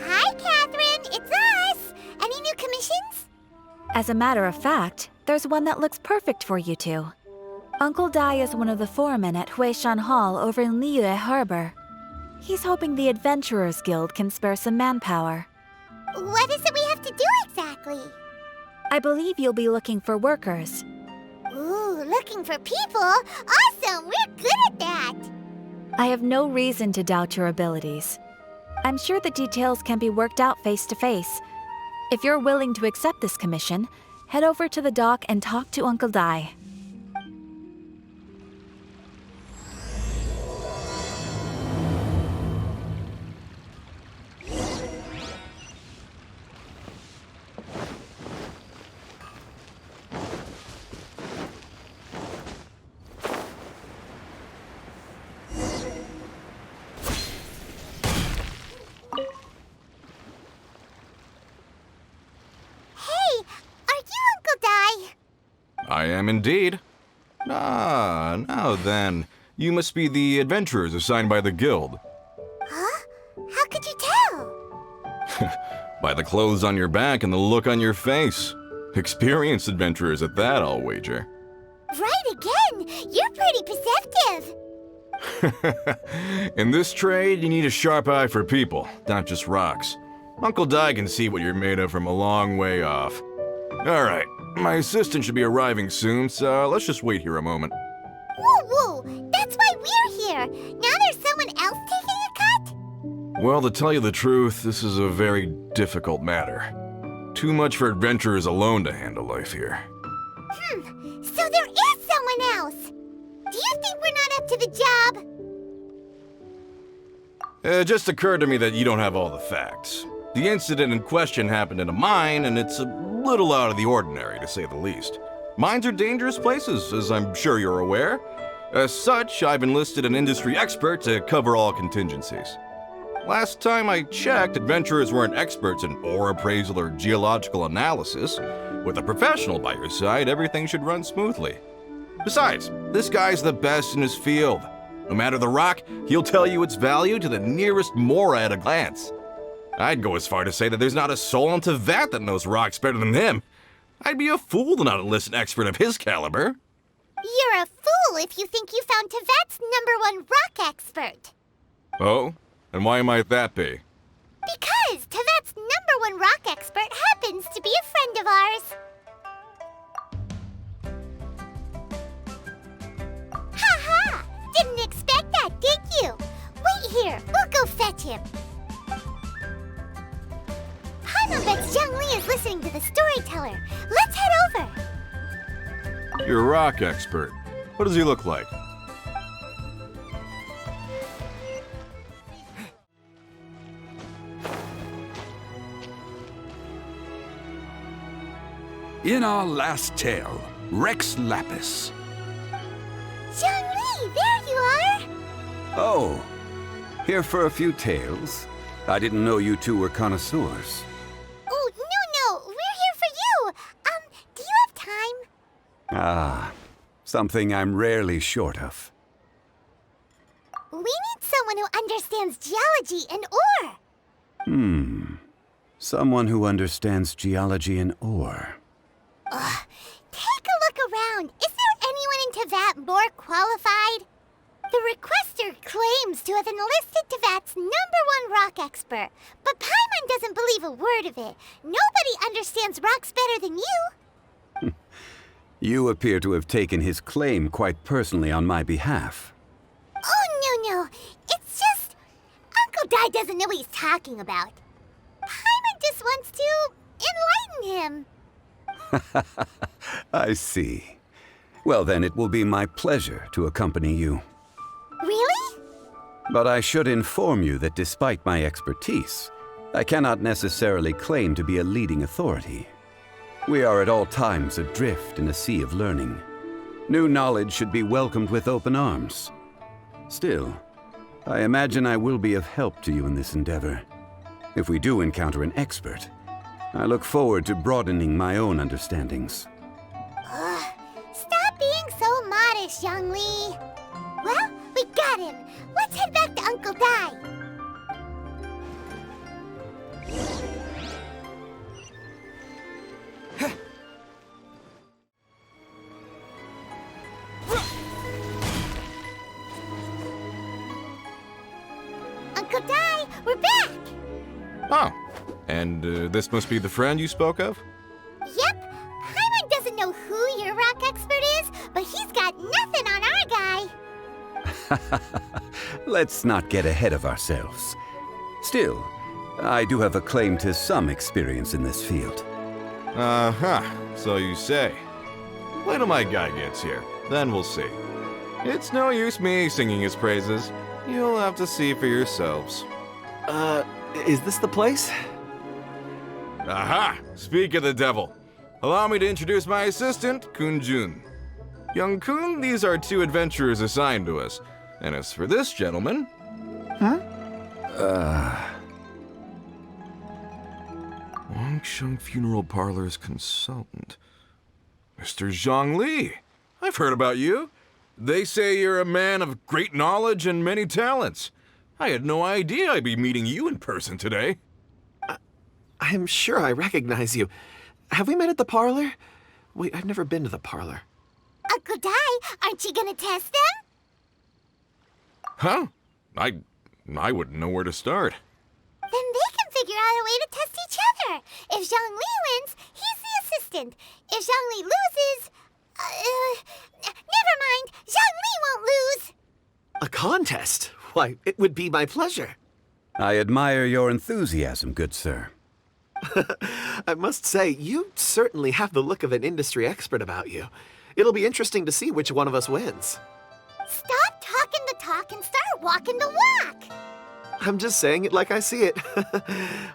Hi, Catherine! It's us! Any new commissions? As a matter of fact, there's one that looks perfect for you two. Uncle Dai is one of the foremen at Huishan Hall over in Liyue Harbor. He's hoping the Adventurers Guild can spare some manpower. What is it we have to do exactly? I believe you'll be looking for workers. Ooh, looking for people? Awesome! We're good at that! I have no reason to doubt your abilities. I'm sure the details can be worked out face to face. If you're willing to accept this commission, head over to the dock and talk to Uncle Dai. I am indeed. Ah, now then. You must be the adventurers assigned by the guild. Huh? How could you tell? By the clothes on your back and the look on your face. Experienced adventurers at that, I'll wager. Right again! You're pretty perceptive! In this trade, you need a sharp eye for people, not just rocks. Uncle Dai can see what you're made of from a long way off. Alright, my assistant should be arriving soon, so let's just wait here a moment. Woo woo! That's why we're here! Now there's someone else taking a cut? Well, to tell you the truth, this is a very difficult matter. Too much for adventurers alone to handle life here. So there is someone else! Do you think we're not up to the job? It just occurred to me that you don't have all the facts. The incident in question happened in a mine, and it's a little out of the ordinary, to say the least. Mines are dangerous places, as I'm sure you're aware. As such, I've enlisted an industry expert to cover all contingencies. Last time I checked, adventurers weren't experts in ore appraisal or geological analysis. With a professional by your side, everything should run smoothly. Besides, this guy's the best in his field. No matter the rock, he'll tell you its value to the nearest mora at a glance. I'd go as far to say that there's not a soul on Tevat that knows rocks better than him. I'd be a fool to not enlist an expert of his caliber. You're a fool if you think you found Tevat's #1 rock expert. Oh? And why might that be? Because Tevat's #1 rock expert happens to be a friend of ours. Ha! Didn't expect that, did you? Wait here, we'll go fetch him. Amidst Zhongli is listening to the storyteller. Let's head over. You're a rock expert. What does he look like? In our last tale, Rex Lapis. Zhongli, there you are! Oh, here for a few tales? I didn't know you two were connoisseurs. Oh, no, we're here for you. Do you have time? Ah, something I'm rarely short of. We need someone who understands geology and ore. Someone who understands geology and ore. Take a look around. Is there anyone in Tevat more qualified? The requester claims to have enlisted Tevat's #1 rock expert, but Paimon doesn't believe a word of it. Nobody understands rocks better than you. You appear to have taken his claim quite personally on my behalf. Oh, no. It's just... Uncle Dai doesn't know what he's talking about. Paimon just wants to enlighten him. I see. Well, then it will be my pleasure to accompany you. Really? But I should inform you that despite my expertise, I cannot necessarily claim to be a leading authority. We are at all times adrift in a sea of learning. New knowledge should be welcomed with open arms. Still, I imagine I will be of help to you in this endeavor. If we do encounter an expert, I look forward to broadening my own understandings. Stop being so modish, Zhongli. Well, we got him. Let's head back to Uncle Dai. Uncle Dai, we're back! Oh, and this must be the friend you spoke of? Yep. Paimon doesn't know who your rock expert is, but he's got nothing on our guy. Let's not get ahead of ourselves. Still, I do have a claim to some experience in this field. Uh-huh, so you say. Wait till my guy gets here, then we'll see. It's no use me singing his praises. You'll have to see for yourselves. Is this the place? Aha! Speak of the devil. Allow me to introduce my assistant, Kun Jun. Young Kun, these are 2 adventurers assigned to us. And as for this gentleman... Wangsheng Funeral Parlor's consultant. Mr. Zhongli. I've heard about you. They say you're a man of great knowledge and many talents. I had no idea I'd be meeting you in person today. I'm sure I recognize you. Have we met at the parlor? Wait, I've never been to the parlor. Uncle Dai, aren't you gonna test them? Huh? I wouldn't know where to start. Then they can figure out a way to test each other. If Zhongli wins, he's the assistant. If Zhongli loses... never mind. Zhongli won't lose. A contest? Why, it would be my pleasure. I admire your enthusiasm, good sir. I must say, you certainly have the look of an industry expert about you. It'll be interesting to see which one of us wins. Stop talking the talk and start walking the walk. I'm just saying it like I see it,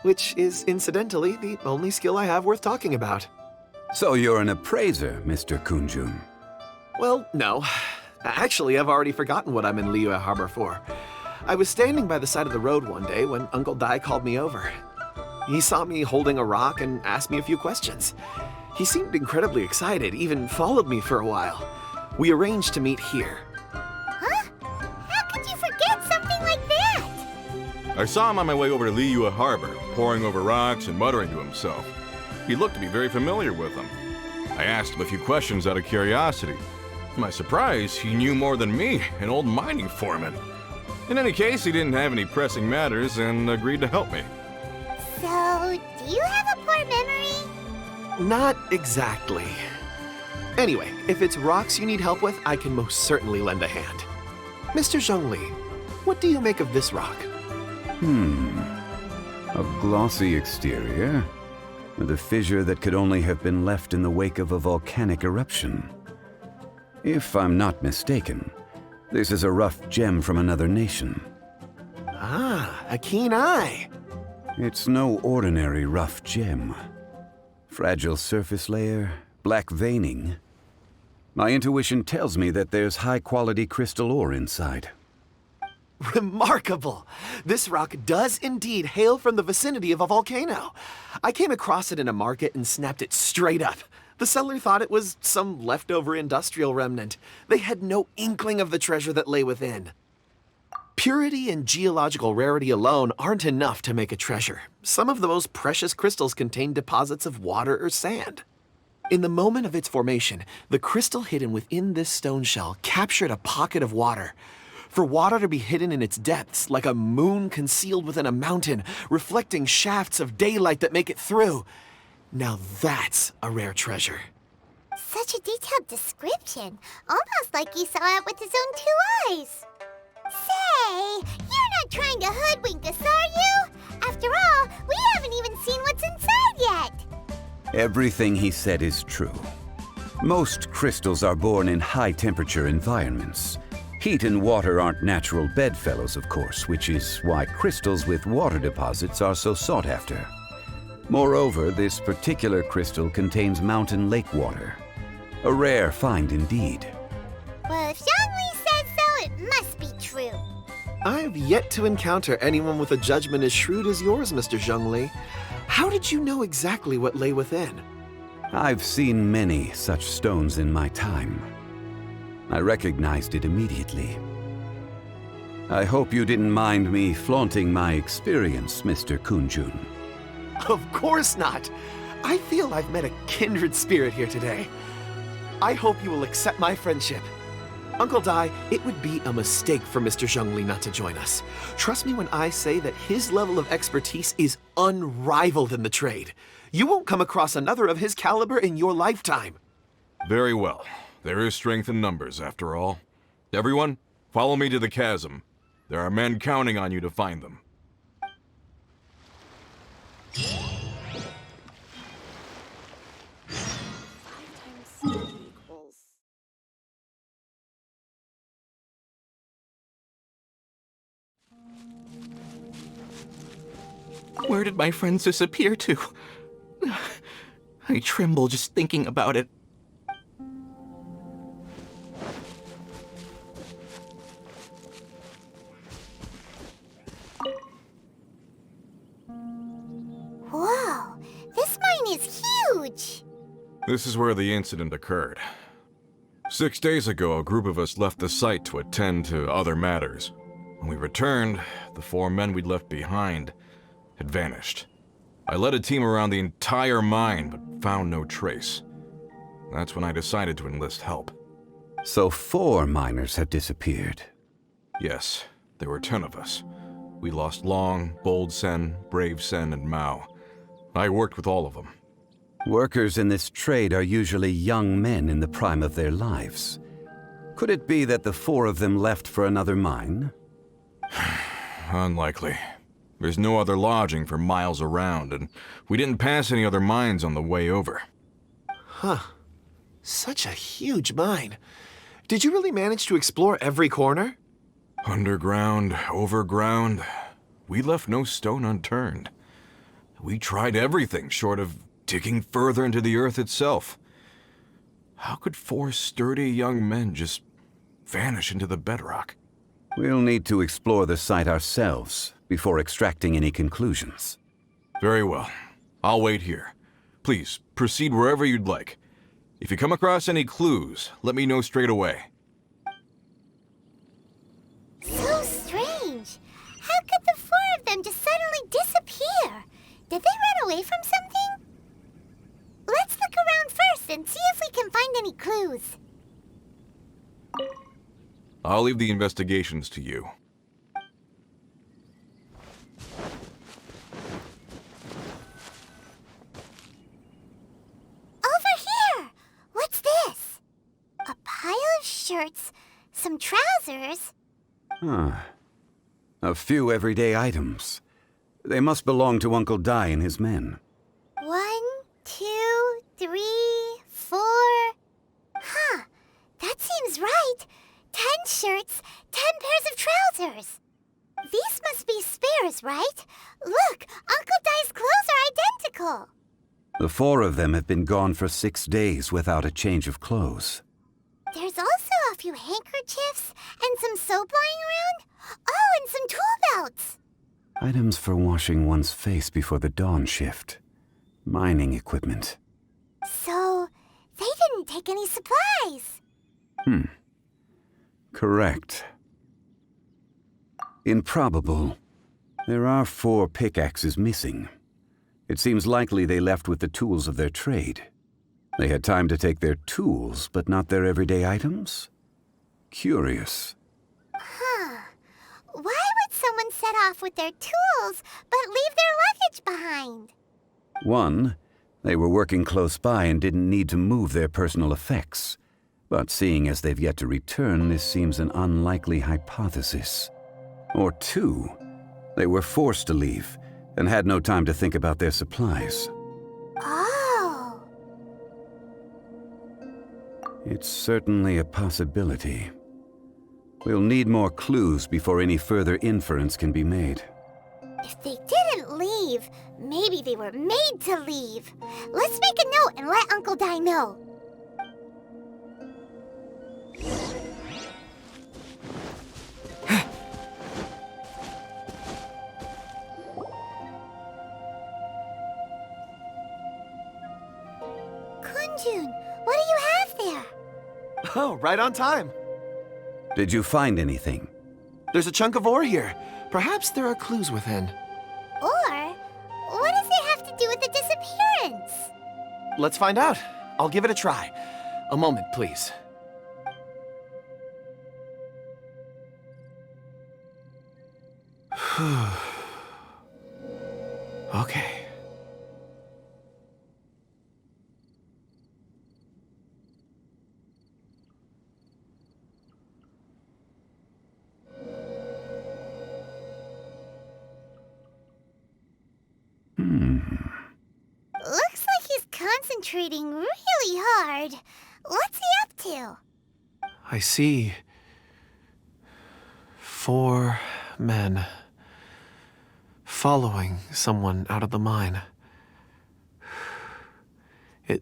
which is incidentally the only skill I have worth talking about. So you're an appraiser, Mr. Kun Jun. Well, no. Actually, I've already forgotten what I'm in Liyue Harbor for. I was standing by the side of the road one day when Uncle Dai called me over. He saw me holding a rock and asked me a few questions. He seemed incredibly excited, even followed me for a while. We arranged to meet here. Huh? How could you forget something like that? I saw him on my way over to Liyue Harbor, poring over rocks and muttering to himself. He looked to be very familiar with them. I asked him a few questions out of curiosity. To my surprise, he knew more than me, an old mining foreman. In any case, he didn't have any pressing matters and agreed to help me. So, do you have a poor memory? Not exactly. Anyway, if it's rocks you need help with, I can most certainly lend a hand. Mr. Zhongli, what do you make of this rock? A glossy exterior, with a fissure that could only have been left in the wake of a volcanic eruption. If I'm not mistaken, this is a rough gem from another nation. Ah, a keen eye. It's no ordinary rough gem. Fragile surface layer, black veining. My intuition tells me that there's high-quality crystal ore inside. Remarkable! This rock does indeed hail from the vicinity of a volcano. I came across it in a market and snapped it straight up. The seller thought it was some leftover industrial remnant. They had no inkling of the treasure that lay within. Purity and geological rarity alone aren't enough to make a treasure. Some of the most precious crystals contain deposits of water or sand. In the moment of its formation, the crystal hidden within this stone shell captured a pocket of water. For water to be hidden in its depths, like a moon concealed within a mountain, reflecting shafts of daylight that make it through. Now that's a rare treasure. Such a detailed description. Almost like he saw it with his own 2 eyes. Say, you're not trying to hoodwink us, are you? After all, we haven't even seen what's inside yet. Everything he said is true. Most crystals are born in high-temperature environments. Heat and water aren't natural bedfellows, of course, which is why crystals with water deposits are so sought after. Moreover, this particular crystal contains mountain lake water. A rare find indeed. Well, if Zhongli says so, it must be true. I've yet to encounter anyone with a judgment as shrewd as yours, Mr. Zhongli. How did you know exactly what lay within? I've seen many such stones in my time. I recognized it immediately. I hope you didn't mind me flaunting my experience, Mr. Kun Jun. Of course not. I feel I've met a kindred spirit here today. I hope you will accept my friendship. Uncle Dai, it would be a mistake for Mr. Zhongli not to join us. Trust me when I say that his level of expertise is unrivaled in the trade. You won't come across another of his caliber in your lifetime. Very well. There is strength in numbers, after all. Everyone, follow me to the chasm. There are men counting on you to find them. Where did my friends disappear to? I tremble just thinking about it. Whoa, this mine is huge! This is where the incident occurred. 6 days ago, a group of us left the site to attend to other matters. When we returned, the 4 men we'd left behind had vanished. I led a team around the entire mine, but found no trace. That's when I decided to enlist help. So 4 miners have disappeared. Yes, there were 10 of us. We lost Long, Bold Sen, Brave Sen, and Mao. I worked with all of them. Workers in this trade are usually young men in the prime of their lives. Could it be that the 4 of them left for another mine? Unlikely. There's no other lodging for miles around, and we didn't pass any other mines on the way over. Huh. Such a huge mine. Did you really manage to explore every corner? Underground, overground, we left no stone unturned. We tried everything short of digging further into the earth itself. How could 4 sturdy young men just vanish into the bedrock? We'll need to explore the site ourselves before extracting any conclusions. Very well. I'll wait here. Please, proceed wherever you'd like. If you come across any clues, let me know straight away. So strange. How could the 4 of them just suddenly disappear? Did they run away from something? Let's look around first and see if we can find any clues. I'll leave the investigations to you. Over here! What's this? A pile of shirts, some trousers. A few everyday items. They must belong to Uncle Dai and his men. 1, 2, 3, 4. Huh, that seems right. 10 shirts, 10 pairs of trousers. These must be spares, right? Look, Uncle Dai's clothes are identical. The 4 of them have been gone for 6 days without a change of clothes. There's also a few handkerchiefs and some soap lying around. Oh, and some tool belts. Items for washing one's face before the dawn shift. Mining equipment. So, they didn't take any supplies. Correct. Improbable. There are 4 pickaxes missing. It seems likely they left with the tools of their trade. They had time to take their tools, but not their everyday items? Curious. Huh. Why would someone set off with their tools, but leave their luggage behind? 1, they were working close by and didn't need to move their personal effects. But seeing as they've yet to return, this seems an unlikely hypothesis. Or 2, they were forced to leave and had no time to think about their supplies. Oh. It's certainly a possibility. We'll need more clues before any further inference can be made. If they didn't leave, maybe they were made to leave. Let's make a note and let Uncle Dai know. Kun Jun, what do you have there? Oh, right on time. Did you find anything? There's a chunk of ore here. Perhaps there are clues within. Or, what does it have to do with the disappearance? Let's find out. I'll give it a try. A moment, please. Okay. Looks like he's concentrating really hard. What's he up to? I see 4 men following someone out of the mine. It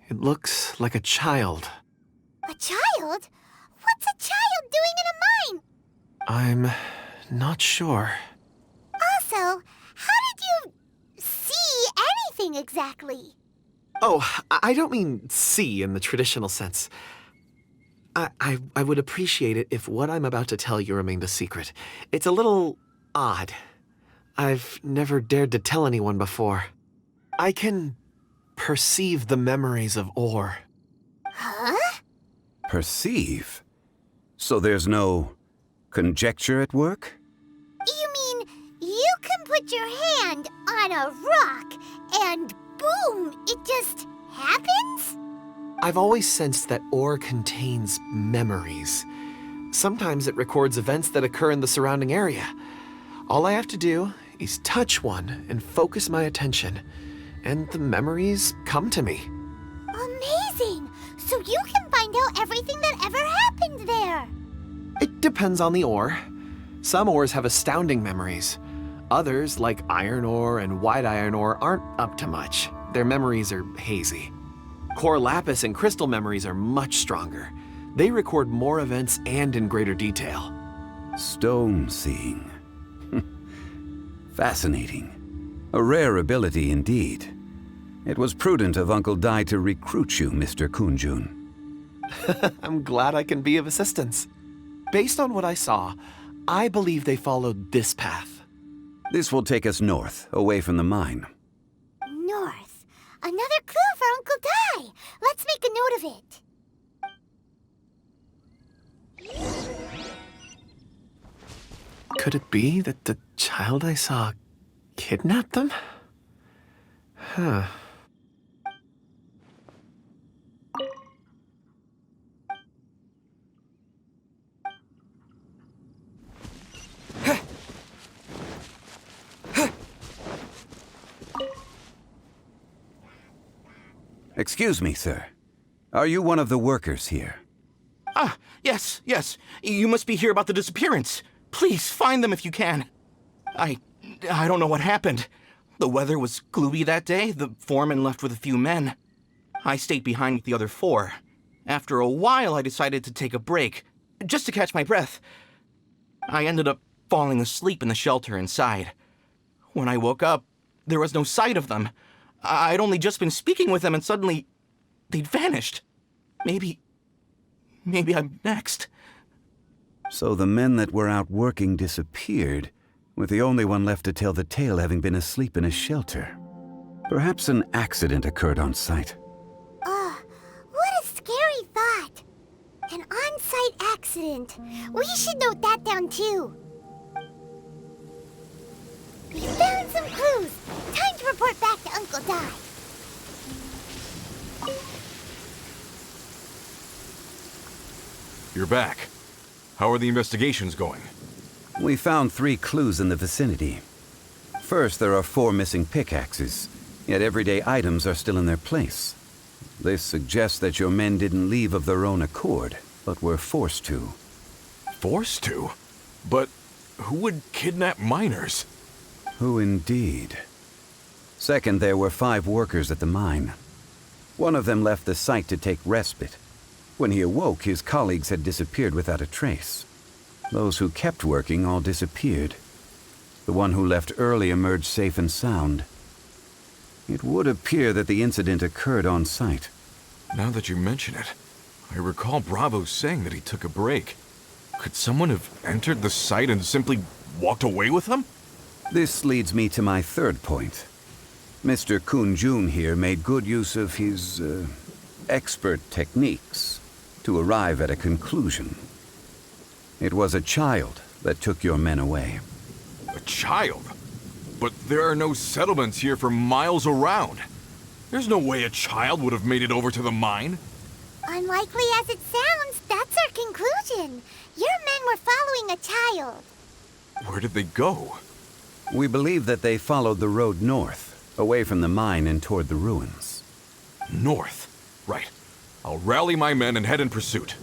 looks like a child. A child? What's a child doing in a mine? I'm not sure. Also, how did you see anything exactly? Oh, I don't mean see in the traditional sense. I would appreciate it if what I'm about to tell you remained a secret. It's a little odd. I've never dared to tell anyone before. I can perceive the memories of ore. Huh? Perceive? So there's no conjecture at work? You mean you can put your hand on a rock and boom, it just happens? I've always sensed that ore contains memories. Sometimes it records events that occur in the surrounding area. All I have to do is touch one and focus my attention, and the memories come to me. Amazing! So you can find out everything that ever happened there. It depends on the ore. Some ores have astounding memories. Others, like iron ore and white iron ore, aren't up to much. Their memories are hazy. Core lapis and crystal memories are much stronger. They record more events and in greater detail. Stone seeing. Fascinating. A rare ability indeed. It was prudent of Uncle Dai to recruit you, Mr. Kun Jun. I'm glad I can be of assistance. Based on what I saw, I believe they followed this path. This will take us north, away from the mine. North. Another clue for Uncle Dai. Let's make a note of it. Could it be that the child I saw kidnapped them? Huh. Excuse me, sir. Are you one of the workers here? Ah, yes. You must be here about the disappearance. Please, find them if you can. I don't know what happened. The weather was gloomy that day. The foreman left with a few men. I stayed behind with the other 4. After a while, I decided to take a break, just to catch my breath. I ended up falling asleep in the shelter inside. When I woke up, there was no sight of them. I'd only just been speaking with them and suddenly they'd vanished. Maybe I'm next. So the men that were out working disappeared, with the only one left to tell the tale having been asleep in a shelter. Perhaps an accident occurred on site. What a scary thought. An on-site accident. We should note that down too. We found some clues. Time to report back to Uncle Dai. You're back. How are the investigations going? We found 3 clues in the vicinity. First, there are 4 missing pickaxes, yet everyday items are still in their place. This suggests that your men didn't leave of their own accord, but were forced to. Forced to? But who would kidnap miners? Who indeed? Second, there were 5 workers at the mine. One of them left the site to take respite. When he awoke, his colleagues had disappeared without a trace. Those who kept working all disappeared. The one who left early emerged safe and sound. It would appear that the incident occurred on site. Now that you mention it, I recall Bravo saying that he took a break. Could someone have entered the site and simply walked away with them? This leads me to my third point. Mr. Kun Jun here made good use of his, expert techniques to arrive at a conclusion. It was a child that took your men away. A child? But there are no settlements here for miles around. There's no way a child would have made it over to the mine. Unlikely as it sounds, that's our conclusion. Your men were following a child. Where did they go? We believe that they followed the road north, away from the mine and toward the ruins. North. Right. I'll rally my men and head in pursuit.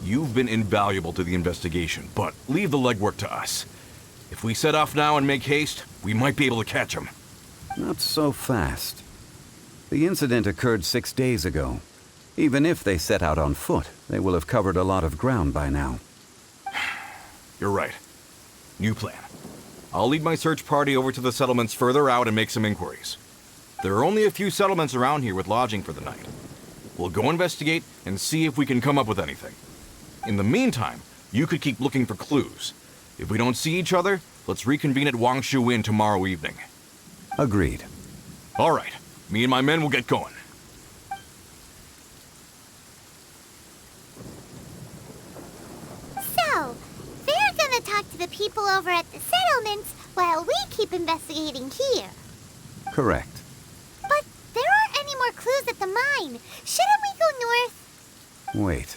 You've been invaluable to the investigation, but leave the legwork to us. If we set off now and make haste, we might be able to catch them. Not so fast. The incident occurred 6 days ago. Even if they set out on foot, they will have covered a lot of ground by now. You're right. New plan. I'll lead my search party over to the settlements further out and make some inquiries. There are only a few settlements around here with lodging for the night. We'll go investigate and see if we can come up with anything. In the meantime, you could keep looking for clues. If we don't see each other, let's reconvene at Wangshu Inn tomorrow evening. Agreed. All right. Me and my men will get going. So, they're gonna talk to the people over at the settlements while we keep investigating here. Correct. But there aren't any more clues at the mine. Shouldn't we go north? Wait.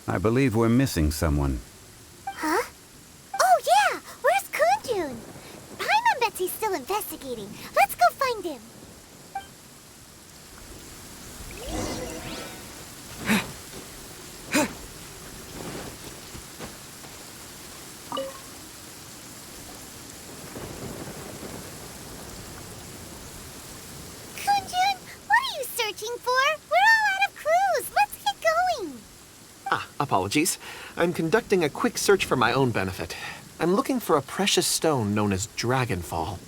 I believe we're missing someone. Huh? Oh yeah! Where's Kun Jun? Paimon bets he's still investigating. Let's go find him. Kun Jun, what are you searching for? We're all out of clues. Let's get going. Apologies. I'm conducting a quick search for my own benefit. I'm looking for a precious stone known as Dragonfall.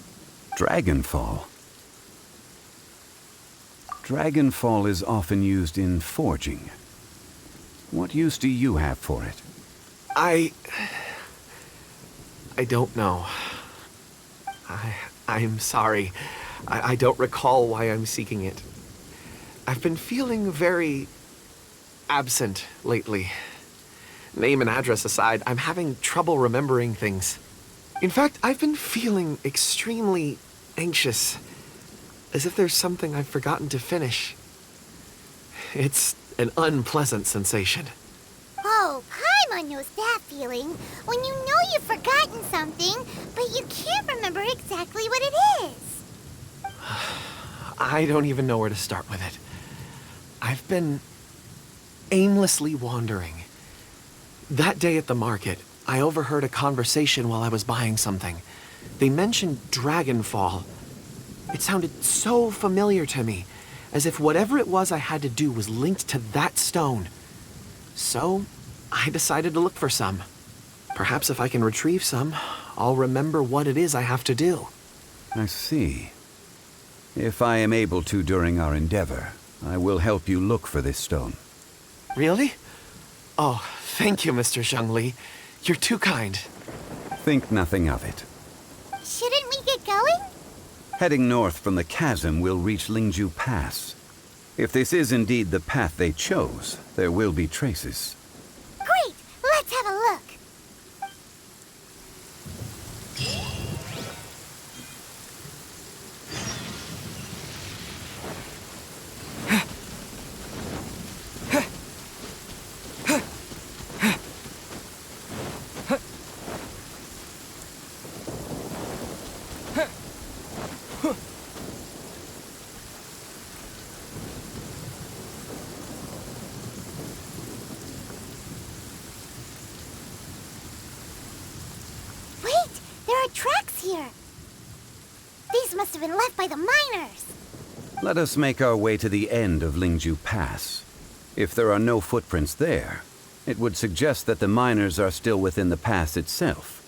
Dragonfall? Dragonfall is often used in forging. What use do you have for it? I don't know. I'm sorry. I don't recall why I'm seeking it. I've been feeling very absent lately. Name and address aside, I'm having trouble remembering things. In fact, I've been feeling extremely anxious, as if there's something I've forgotten to finish. It's an unpleasant sensation. Oh, Paimon knows that feeling. When you know you've forgotten something, but you can't remember exactly what it is. I don't even know where to start with it. I've been aimlessly wandering. That day at the market, I overheard a conversation while I was buying something. They mentioned Dragonfall. It sounded so familiar to me, as if whatever it was I had to do was linked to that stone. So, I decided to look for some. Perhaps if I can retrieve some, I'll remember what it is I have to do. I see. If I am able to during our endeavor, I will help you look for this stone. Really? Oh, thank you, Mr. Zhongli. You're too kind. Think nothing of it. Shouldn't we get going? Heading north from the chasm, we'll reach Lingju Pass. If this is indeed the path they chose, there will be traces. Great! Let's have a look. Tracks here. These must have been left by the miners. Let us make our way to the end of Lingju Pass. If there are no footprints there, it would suggest that the miners are still within the pass itself.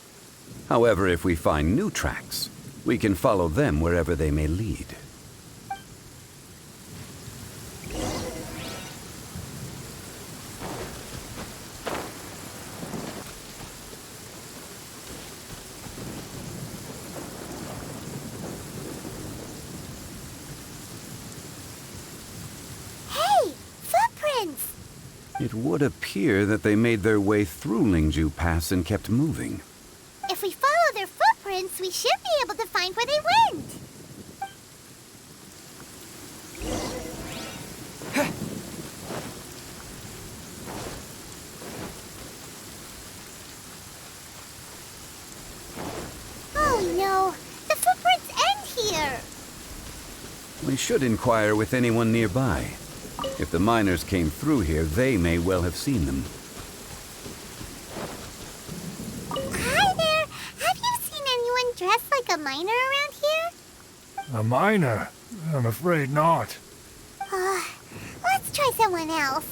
However, if we find new tracks, we can follow them wherever they may lead. It would appear that they made their way through Lingju Pass and kept moving. If we follow their footprints, we should be able to find where they went. Oh no, the footprints end here. We should inquire with anyone nearby. If the miners came through here, they may well have seen them. Hi there, have you seen anyone dressed like a miner around here? A miner? I'm afraid not. Let's try someone else.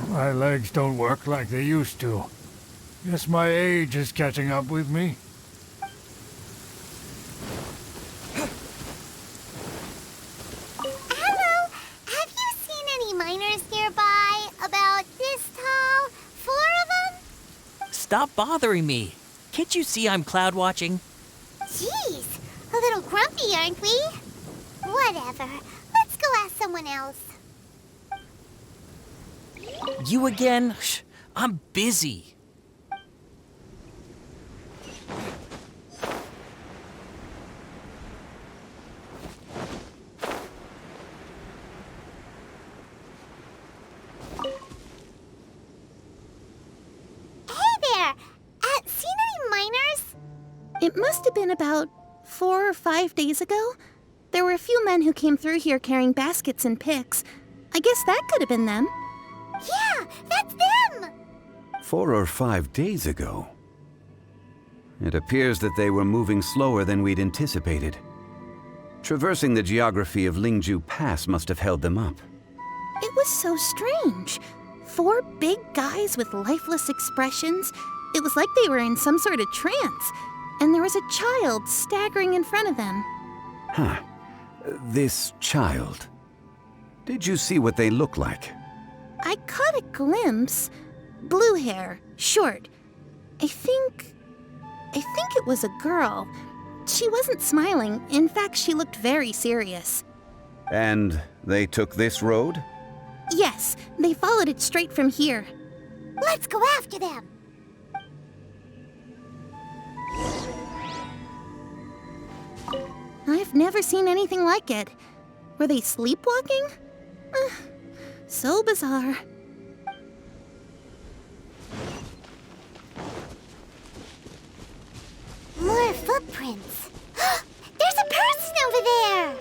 My legs don't work like they used to. Guess my age is catching up with me. Hello, have you seen any miners nearby? About this tall? 4 of them? Stop bothering me. Can't you see I'm cloud watching? Jeez, a little grumpy, aren't we? Whatever, let's go ask someone else. You again? Shh, I'm busy. Hey there, seen any miners? It must have been about 4 or 5 days ago. There were a few men who came through here carrying baskets and picks. I guess that could have been them. Yeah, that's them! 4 or 5 days ago. It appears that they were moving slower than we'd anticipated. Traversing the geography of Lingju Pass must have held them up. It was so strange. 4 big guys with lifeless expressions. It was like they were in some sort of trance. And there was a child staggering in front of them. Huh. This child. Did you see what they look like? I caught a glimpse. Blue hair, short. I think it was a girl. She wasn't smiling. In fact, she looked very serious. And they took this road? Yes, they followed it straight from here. Let's go after them! I've never seen anything like it. Were they sleepwalking? So bizarre. More footprints. There's a person over there!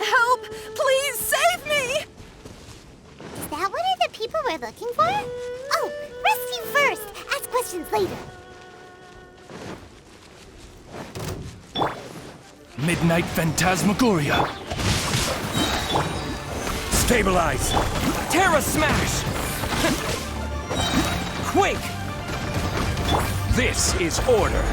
Help! Please save me! Is that one of the people we're looking for? Oh, rescue first! Ask questions later. Midnight Phantasmagoria. Stabilize. Terra Smash! Quick! This is order.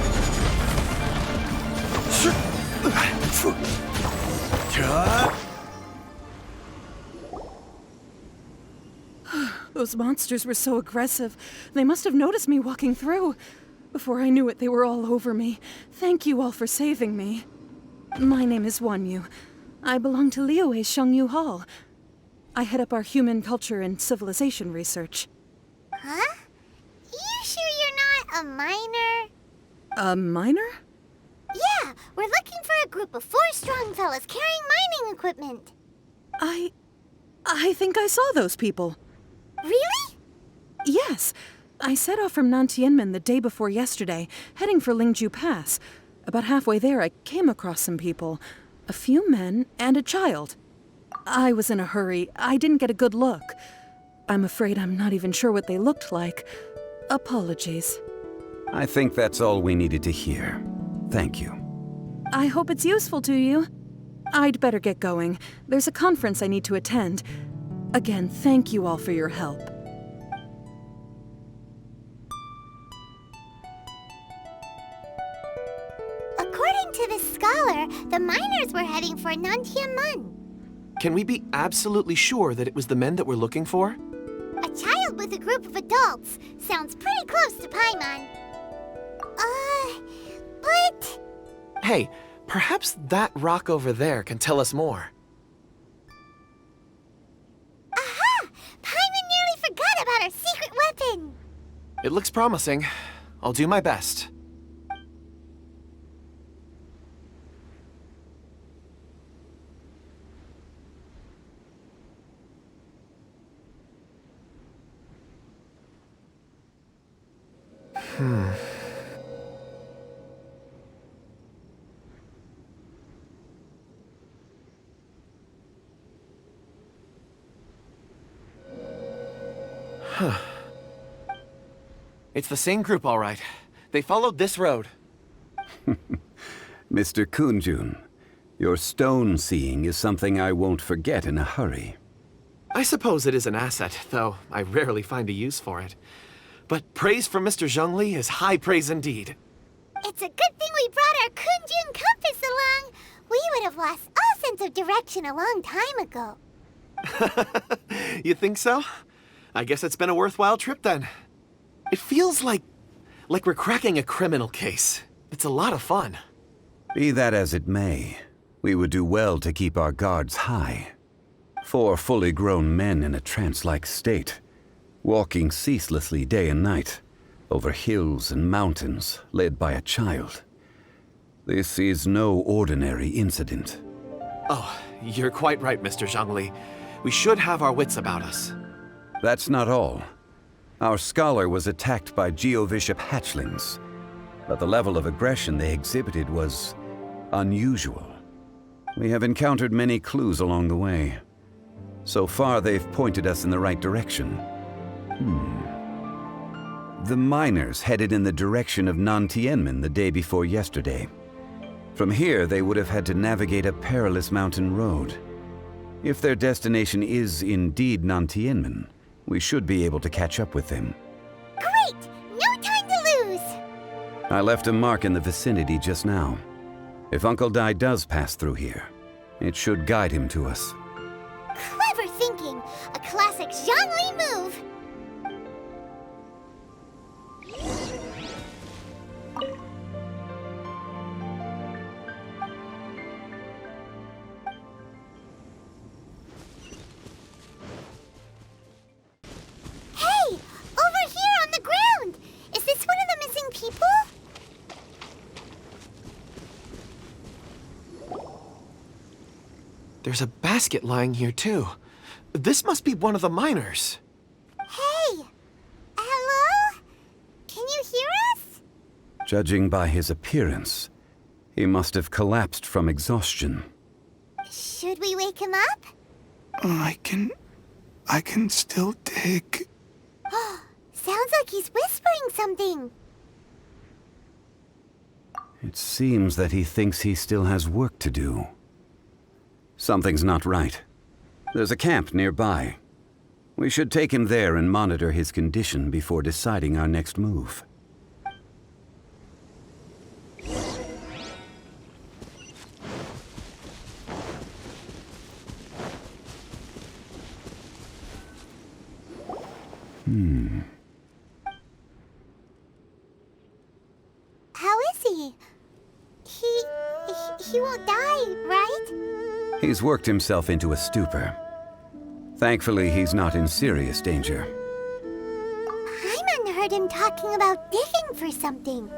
Those monsters were so aggressive. They must have noticed me walking through. Before I knew it, they were all over me. Thank you all for saving me. My name is Wanyu. I belong to Liyue Harbor Hall. I head up our human culture and civilization research. Huh? You sure you're not a miner? A miner? Yeah, we're looking for a group of 4 strong fellas carrying mining equipment. I think I saw those people. Really? Yes. I set off from Nantianmen the day before yesterday, heading for Lingju Pass. About halfway there, I came across some people. A few men and a child. I was in a hurry. I didn't get a good look. I'm afraid I'm not even sure what they looked like. Apologies. I think that's all we needed to hear. Thank you. I hope it's useful to you. I'd better get going. There's a conference I need to attend. Again, thank you all for your help. According to this scholar, the miners were heading for Nantianmen. Can we be absolutely sure that it was the men that we're looking for? A child with a group of adults. Sounds pretty close to Paimon. But... Hey, perhaps that rock over there can tell us more. It looks promising. I'll do my best. It's the same group, all right. They followed this road. Mr. Kun Jun, your stone seeing is something I won't forget in a hurry. I suppose it is an asset, though I rarely find a use for it. But praise from Mr. Zhongli is high praise indeed. It's a good thing we brought our Kun Jun compass along. We would have lost all sense of direction a long time ago. You think so? I guess it's been a worthwhile trip then. It feels like we're cracking a criminal case. It's a lot of fun. Be that as it may, we would do well to keep our guards high. 4 fully grown men in a trance-like state, walking ceaselessly day and night, over hills and mountains, led by a child. This is no ordinary incident. Oh, you're quite right, Mr. Zhongli. We should have our wits about us. That's not all. Our scholar was attacked by Geovishap hatchlings, but the level of aggression they exhibited was unusual. We have encountered many clues along the way. So far, they've pointed us in the right direction. The miners headed in the direction of Nantianmen the day before yesterday. From here, they would have had to navigate a perilous mountain road. If their destination is indeed Nantianmen, we should be able to catch up with them. Great! No time to lose! I left a mark in the vicinity just now. If Uncle Dai does pass through here, it should guide him to us. Clever thinking! A classic Zhongli move! Hey! Over here on the ground! Is this one of the missing people? There's a basket lying here, too. This must be one of the miners. Hey! Hello? Can you hear us? Judging by his appearance, he must have collapsed from exhaustion. Should we wake him up? I can still dig. Sounds like he's whispering something. It seems that he thinks he still has work to do. Something's not right. There's a camp nearby. We should take him there and monitor his condition before deciding our next move. How is he? He won't die, right? He's worked himself into a stupor. Thankfully, he's not in serious danger. Paimon heard him talking about digging for something.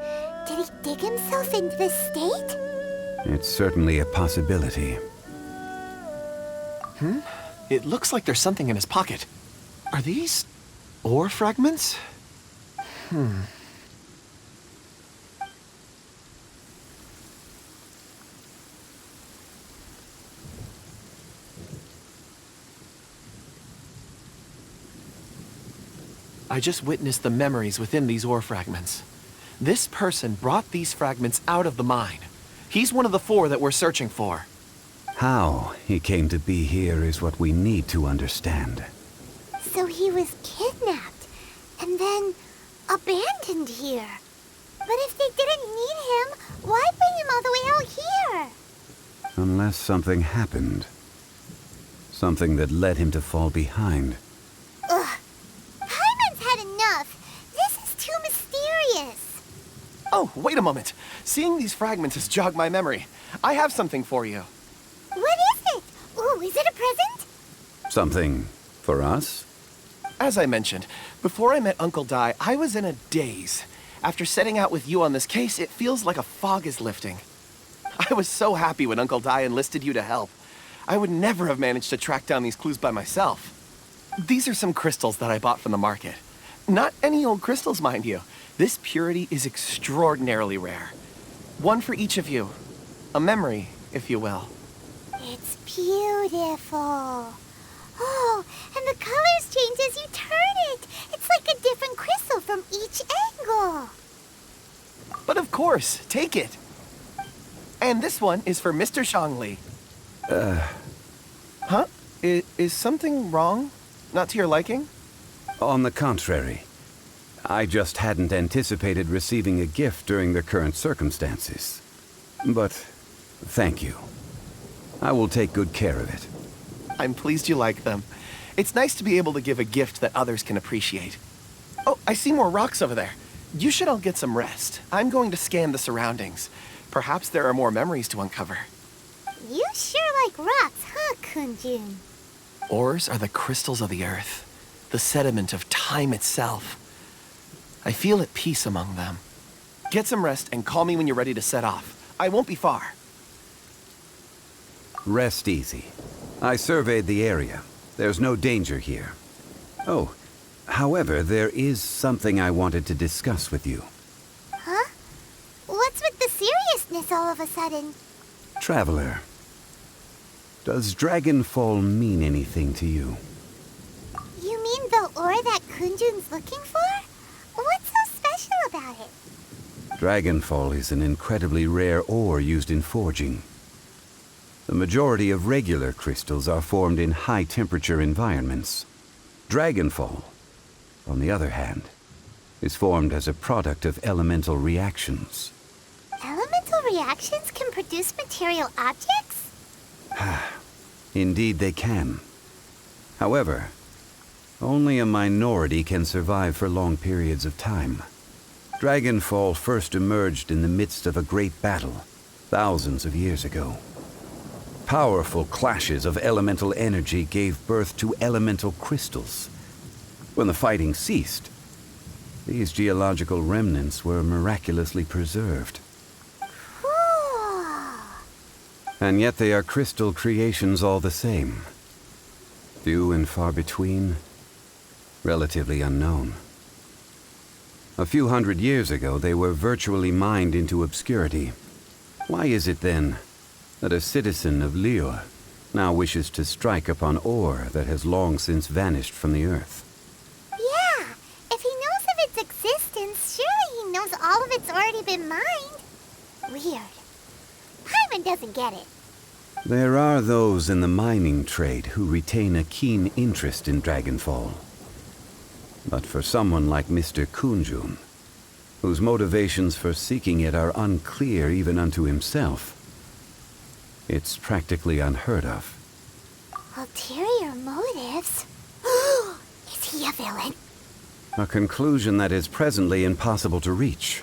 Did he dig himself into this state? It's certainly a possibility. It looks like there's something in his pocket. Are these ore fragments? I just witnessed the memories within these ore fragments. This person brought these fragments out of the mine. He's one of the 4 that we're searching for. How he came to be here is what we need to understand. So he was kidnapped and then abandoned here. But if they didn't need him, why bring him all the way out here? Unless something happened. Something that led him to fall behind. Ugh. Paimon's had enough. This is too mysterious. Oh, wait a moment. Seeing these fragments has jogged my memory. I have something for you. What is it? Ooh, is it a present? Something for us? As I mentioned, before I met Uncle Dai, I was in a daze. After setting out with you on this case, it feels like a fog is lifting. I was so happy when Uncle Dai enlisted you to help. I would never have managed to track down these clues by myself. These are some crystals that I bought from the market. Not any old crystals, mind you. This purity is extraordinarily rare. One for each of you. A memory, if you will. It's beautiful. Oh, and the colors change as you turn it. It's like a different crystal from each angle. But of course, take it. And this one is for Mr. Zhongli. Huh? Is something wrong? Not to your liking? On the contrary. I just hadn't anticipated receiving a gift during the current circumstances. But thank you. I will take good care of it. I'm pleased you like them. It's nice to be able to give a gift that others can appreciate. Oh, I see more rocks over there. You should all get some rest. I'm going to scan the surroundings. Perhaps there are more memories to uncover. You sure like rocks, huh, Kun Jun? Ores are the crystals of the earth, the sediment of time itself. I feel at peace among them. Get some rest and call me when you're ready to set off. I won't be far. Rest easy. I surveyed the area. There's no danger here. Oh, however, there is something I wanted to discuss with you. Huh? What's with the seriousness all of a sudden? Traveler, does Dragonfall mean anything to you? You mean the ore that Kun Jun's looking for? What's so special about it? Dragonfall is an incredibly rare ore used in forging. The majority of regular crystals are formed in high-temperature environments. Dragonfall, on the other hand, is formed as a product of elemental reactions. Elemental reactions can produce material objects? Indeed they can. However, only a minority can survive for long periods of time. Dragonfall first emerged in the midst of a great battle, thousands of years ago. Powerful clashes of elemental energy gave birth to elemental crystals. When the fighting ceased, these geological remnants were miraculously preserved. Cool. And yet they are crystal creations all the same. Few and far between, relatively unknown. A few hundred years ago, they were virtually mined into obscurity. Why is it then that a citizen of Liyue now wishes to strike upon ore that has long since vanished from the earth? Yeah, if he knows of its existence, surely he knows all of it's already been mined. Weird. Paimon doesn't get it. There are those in the mining trade who retain a keen interest in Dragonfall. But for someone like Mr. Kun Jun, whose motivations for seeking it are unclear even unto himself, it's practically unheard of. Ulterior motives? Is he a villain? A conclusion that is presently impossible to reach.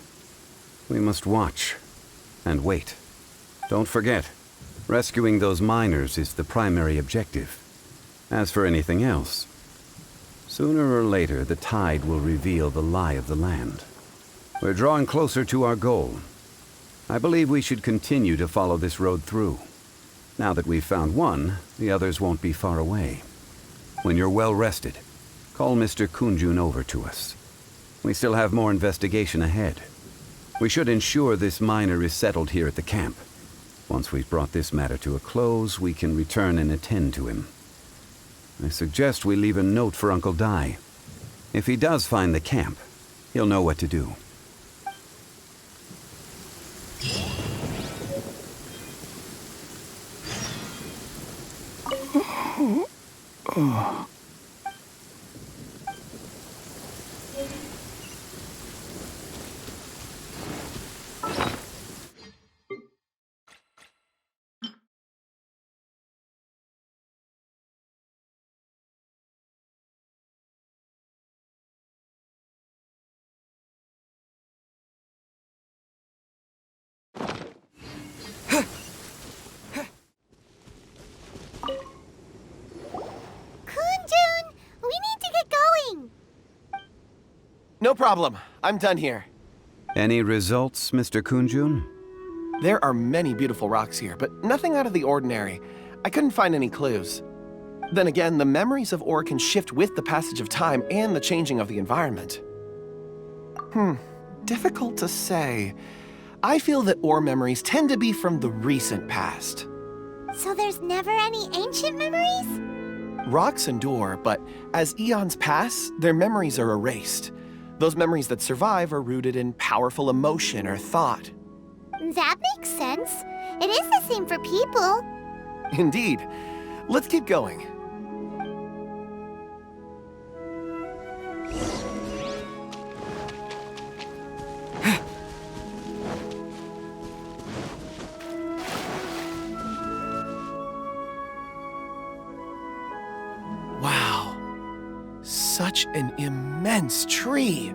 We must watch and wait. Don't forget, rescuing those miners is the primary objective. As for anything else, sooner or later the tide will reveal the lie of the land. We're drawing closer to our goal. I believe we should continue to follow this road through. Now that we've found one, the others won't be far away. When you're well rested, call Mr. Kun Jun over to us. We still have more investigation ahead. We should ensure this miner is settled here at the camp. Once we've brought this matter to a close, we can return and attend to him. I suggest we leave a note for Uncle Dai. If he does find the camp, he'll know what to do. Kun No problem. I'm done here. Any results, Mr. Kun Jun? There are many beautiful rocks here, but nothing out of the ordinary. I couldn't find any clues. Then again, the memories of ore can shift with the passage of time and the changing of the environment. Difficult to say. I feel that ore memories tend to be from the recent past. So there's never any ancient memories? Rocks endure, but as eons pass, their memories are erased. Those memories that survive are rooted in powerful emotion or thought. That makes sense. It is the same for people. Indeed. Let's keep going. Wow. Such an immense tree.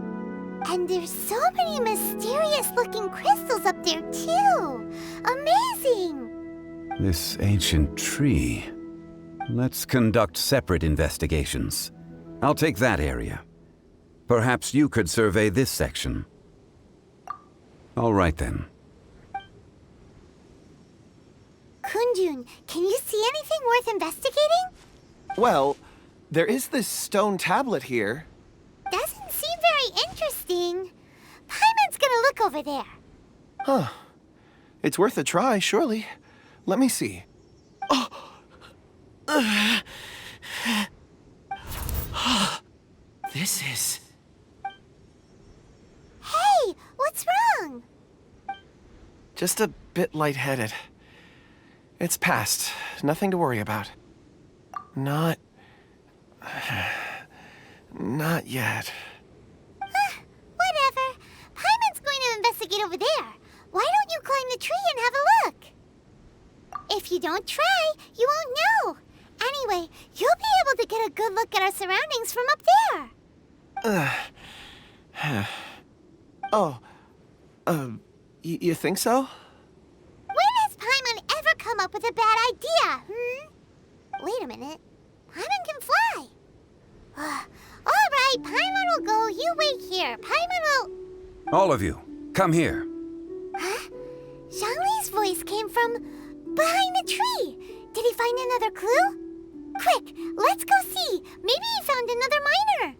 And there's so many mysterious-looking crystals up there, too. Amazing! This ancient tree. Let's conduct separate investigations. I'll take that area. Perhaps you could survey this section. All right, then. Kun Jun, can you see anything worth investigating? Well, there is this stone tablet here. Doesn't seem very interesting. Paimon's gonna look over there. Huh. It's worth a try, surely. Let me see. Oh! This is... Hey, what's wrong? just a bit lightheaded. It's past. Nothing to worry about. Not yet. Whatever. Paimon's going to investigate over there. Why don't you climb the tree and have a look? If you don't try, you won't know. Anyway, you'll be able to get a good look at our surroundings from up there. You think so? When has Paimon ever come up with a bad idea, Wait a minute. Paimon can fly. All right, Paimon will go. You wait here. Paimon will... All of you, come here. Huh? Zhongli's voice came from behind the tree. Did he find another clue? Quick, let's go see. Maybe he found another miner.